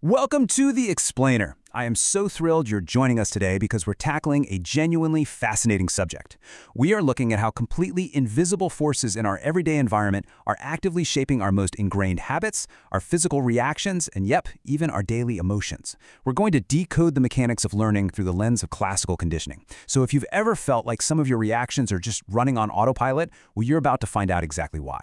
Welcome to The Explainer. I am so thrilled you're joining us today because we're tackling a genuinely fascinating subject. We are looking at how completely invisible forces in our everyday environment are actively shaping our most ingrained habits, our physical reactions, and even our daily emotions. We're going to decode the mechanics of learning through the lens of classical conditioning. So if you've ever felt like some of your reactions are just running on autopilot, well, you're about to find out exactly why.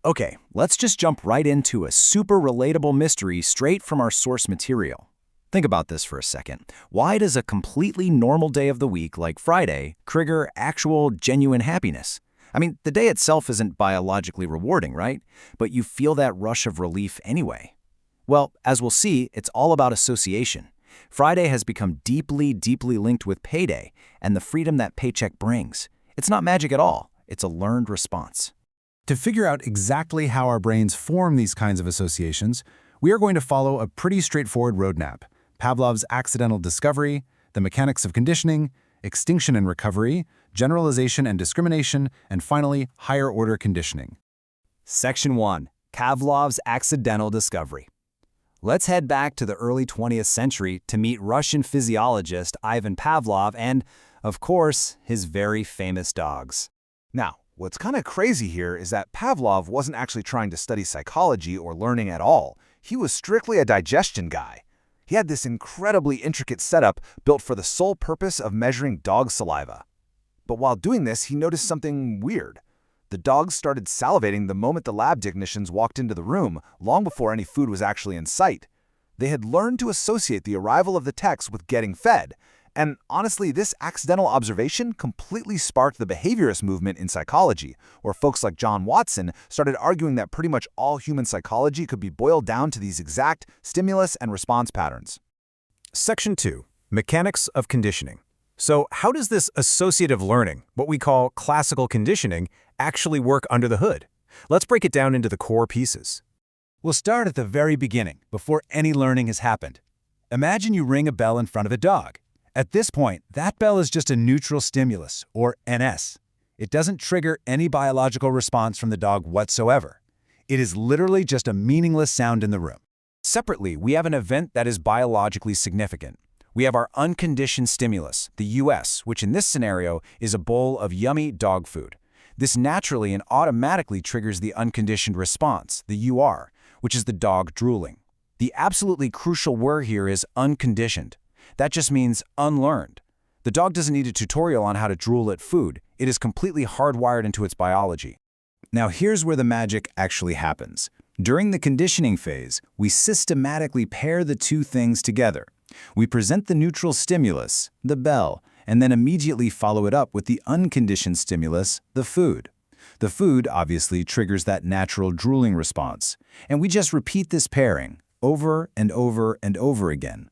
Okay, let's just jump right into a super relatable mystery straight from our source material. Think about this for a second. Why does a completely normal day of the week, like Friday, trigger actual, genuine happiness? I mean, the day itself isn't biologically rewarding, right? But you feel that rush of relief anyway. Well, as we'll see, it's all about association. Friday has become deeply linked with payday and the freedom that paycheck brings. It's not magic at all. It's a learned response. To figure out exactly how our brains form these kinds of associations, we are going to follow a pretty straightforward roadmap: Pavlov's accidental discovery, the mechanics of conditioning, extinction and recovery, generalization and discrimination, and finally, higher-order conditioning. Section 1. Pavlov's accidental discovery. Let's head back to the early 20th century to meet Russian physiologist Ivan Pavlov and, of course, his very famous dogs. Now, what's kind of crazy here is that Pavlov wasn't actually trying to study psychology or learning at all. He was strictly a digestion guy. He had this incredibly intricate setup built for the sole purpose of measuring dog saliva. But while doing this, he noticed something weird. The dogs started salivating the moment the lab technicians walked into the room, long before any food was actually in sight. They had learned to associate the arrival of the techs with getting fed. And honestly, this accidental observation completely sparked the behaviorist movement in psychology, where folks like John Watson started arguing that pretty much all human psychology could be boiled down to these exact stimulus and response patterns. Section 2. Mechanics of conditioning. So how does this associative learning, what we call classical conditioning, actually work under the hood? Let's break it down into the core pieces. We'll start at the very beginning, before any learning has happened. Imagine you ring a bell in front of a dog. At this point, that bell is just a neutral stimulus, or NS. It doesn't trigger any biological response from the dog whatsoever. It is literally just a meaningless sound in the room. Separately, we have an event that is biologically significant. We have our unconditioned stimulus, the US, which in this scenario is a bowl of yummy dog food. This naturally and automatically triggers the unconditioned response, the UR, which is the dog drooling. The absolutely crucial word here is unconditioned. That just means unlearned. The dog doesn't need a tutorial on how to drool at food. It is completely hardwired into its biology. Now here's where the magic actually happens. During the conditioning phase, we systematically pair the two things together. We present the neutral stimulus, the bell, and then immediately follow it up with the unconditioned stimulus, the food. The food obviously triggers that natural drooling response, and we just repeat this pairing over and over and over again.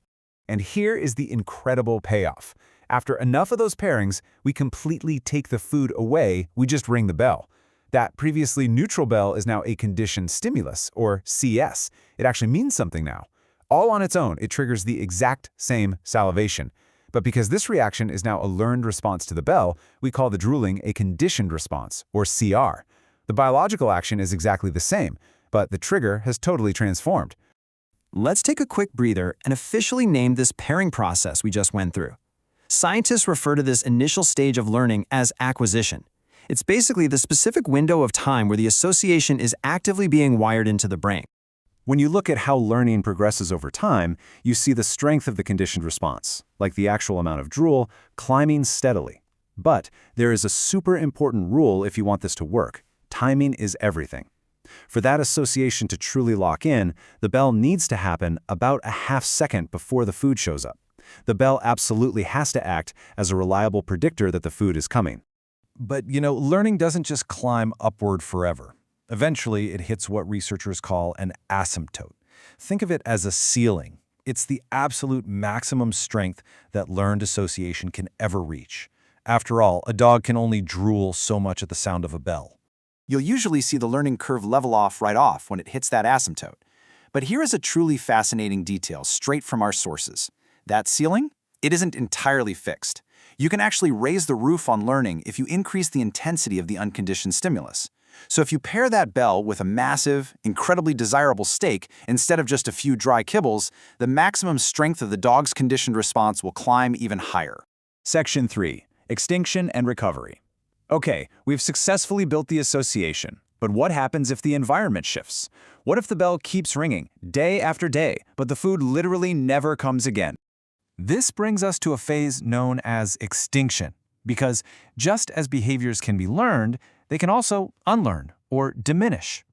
And here is the incredible payoff. After enough of those pairings, we completely take the food away, we just ring the bell. That previously neutral bell is now a conditioned stimulus, or CS. It actually means something now. All on its own, it triggers the exact same salivation. But because this reaction is now a learned response to the bell, we call the drooling a conditioned response, or CR. The biological action is exactly the same, but the trigger has totally transformed. Let's take a quick breather and officially name this pairing process we just went through. Scientists refer to this initial stage of learning as acquisition. It's basically the specific window of time where the association is actively being wired into the brain. When you look at how learning progresses over time, you see the strength of the conditioned response, like the actual amount of drool, climbing steadily. But there is a super important rule if you want this to work. Timing is everything. For that association to truly lock in, the bell needs to happen about a half second before the food shows up. The bell absolutely has to act as a reliable predictor that the food is coming. But, learning doesn't just climb upward forever. Eventually, it hits what researchers call an asymptote. Think of it as a ceiling. It's the absolute maximum strength that learned association can ever reach. After all, a dog can only drool so much at the sound of a bell. You'll usually see the learning curve level off right off when it hits that asymptote. But here is a truly fascinating detail straight from our sources. That ceiling, it isn't entirely fixed. You can actually raise the roof on learning if you increase the intensity of the unconditioned stimulus. So if you pair that bell with a massive, incredibly desirable steak instead of just a few dry kibbles, the maximum strength of the dog's conditioned response will climb even higher. Section 3. Extinction and recovery. Okay, we've successfully built the association, but what happens if the environment shifts? What if the bell keeps ringing day after day, but the food literally never comes again? This brings us to a phase known as extinction, because just as behaviors can be learned, they can also unlearn or diminish.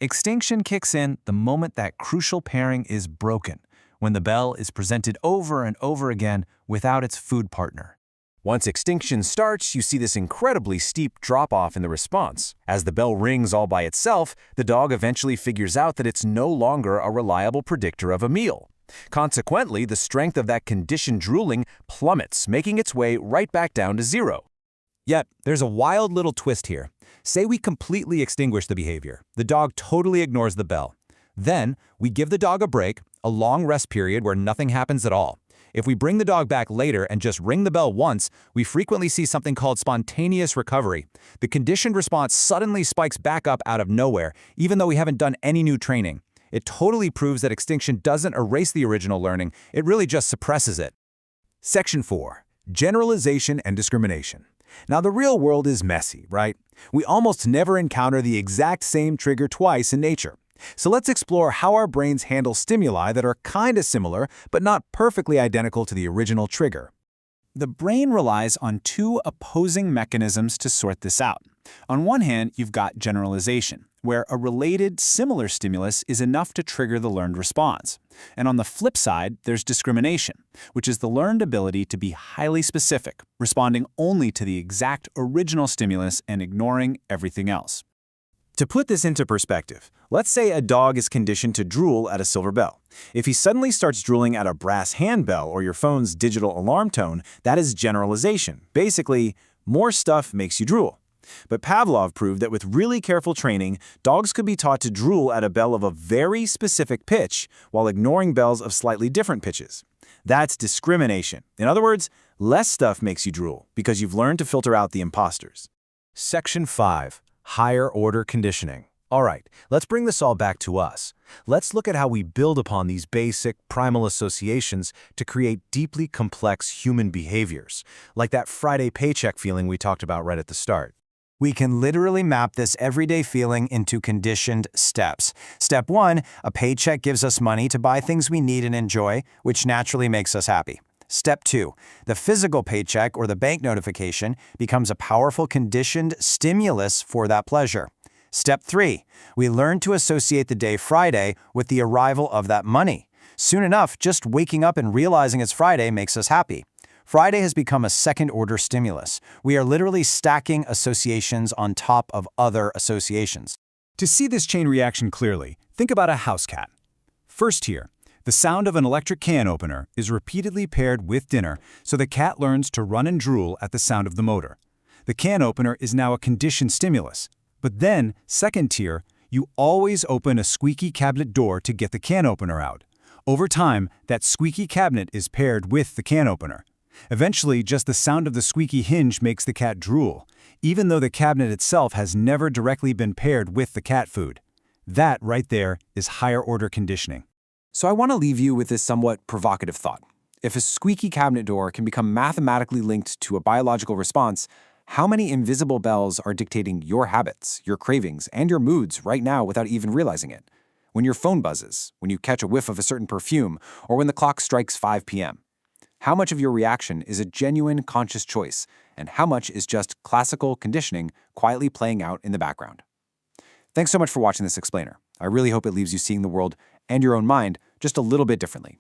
Extinction kicks in the moment that crucial pairing is broken, when the bell is presented over and over again without its food partner. Once extinction starts, you see this incredibly steep drop-off in the response. As the bell rings all by itself, the dog eventually figures out that it's no longer a reliable predictor of a meal. Consequently, the strength of that conditioned drooling plummets, making its way right back down to zero. Yet, there's a wild little twist here. Say we completely extinguish the behavior. The dog totally ignores the bell. Then, we give the dog a break, a long rest period where nothing happens at all. If we bring the dog back later and just ring the bell once, we frequently see something called spontaneous recovery. The conditioned response suddenly spikes back up out of nowhere, even though we haven't done any new training. It totally proves that extinction doesn't erase the original learning, it really just suppresses it. Section 4. Generalization and discrimination. Now, the real world is messy, right? We almost never encounter the exact same trigger twice in nature. So let's explore how our brains handle stimuli that are kinda similar, but not perfectly identical to the original trigger. The brain relies on two opposing mechanisms to sort this out. On one hand, you've got generalization, where a related, similar stimulus is enough to trigger the learned response. And on the flip side, there's discrimination, which is the learned ability to be highly specific, responding only to the exact original stimulus and ignoring everything else. To put this into perspective, let's say a dog is conditioned to drool at a silver bell. If he suddenly starts drooling at a brass handbell or your phone's digital alarm tone, that is generalization. Basically, more stuff makes you drool. But Pavlov proved that with really careful training, dogs could be taught to drool at a bell of a very specific pitch while ignoring bells of slightly different pitches. That's discrimination. In other words, less stuff makes you drool because you've learned to filter out the imposters. Section 5. Higher order conditioning. All right, let's bring this all back to us. Let's look at how we build upon these basic, primal associations to create deeply complex human behaviors, like that Friday paycheck feeling we talked about right at the start. We can literally map this everyday feeling into conditioned steps. Step 1, a paycheck gives us money to buy things we need and enjoy, which naturally makes us happy. Step 2, the physical paycheck or the bank notification becomes a powerful conditioned stimulus for that pleasure. Step 3, we learn to associate the day Friday with the arrival of that money. Soon enough, just waking up and realizing it's Friday makes us happy. Friday has become a second-order stimulus. We are literally stacking associations on top of other associations. To see this chain reaction clearly, think about a house cat. First here, the sound of an electric can opener is repeatedly paired with dinner, so the cat learns to run and drool at the sound of the motor. The can opener is now a conditioned stimulus. But then, second tier, you always open a squeaky cabinet door to get the can opener out. Over time, that squeaky cabinet is paired with the can opener. Eventually, just the sound of the squeaky hinge makes the cat drool, even though the cabinet itself has never directly been paired with the cat food. That right there is higher-order conditioning. So I want to leave you with this somewhat provocative thought. If a squeaky cabinet door can become mathematically linked to a biological response, how many invisible bells are dictating your habits, your cravings, and your moods right now without even realizing it? When your phone buzzes, when you catch a whiff of a certain perfume, or when the clock strikes 5 p.m. How much of your reaction is a genuine conscious choice, and how much is just classical conditioning quietly playing out in the background? Thanks so much for watching this explainer. I really hope it leaves you seeing the world and your own mind just a little bit differently.